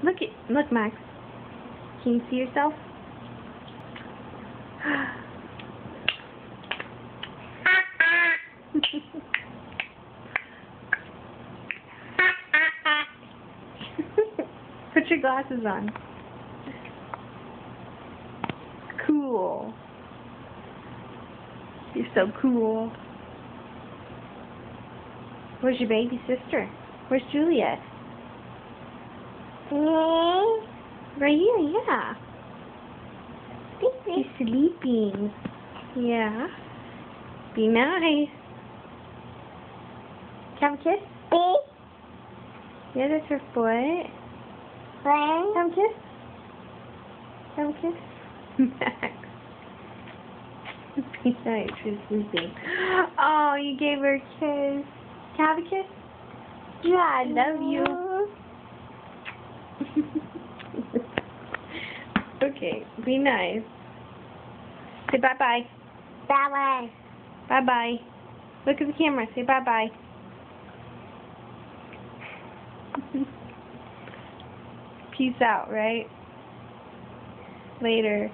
Look, Max. Can you see yourself? Put your glasses on. Cool. You're so cool. Where's your baby sister? Where's Juliet? Right here, yeah. She's sleeping. Yeah. Be nice. Have a kiss? Yeah, that's her foot. Have a kiss? Have a kiss? Max. Be nice, she's sleeping. Oh, you gave her a kiss. Have a kiss? Yeah, I love you. Okay, be nice. Say bye-bye. Bye-bye. Bye-bye. Look at the camera. Say bye-bye. Peace out, right? Later.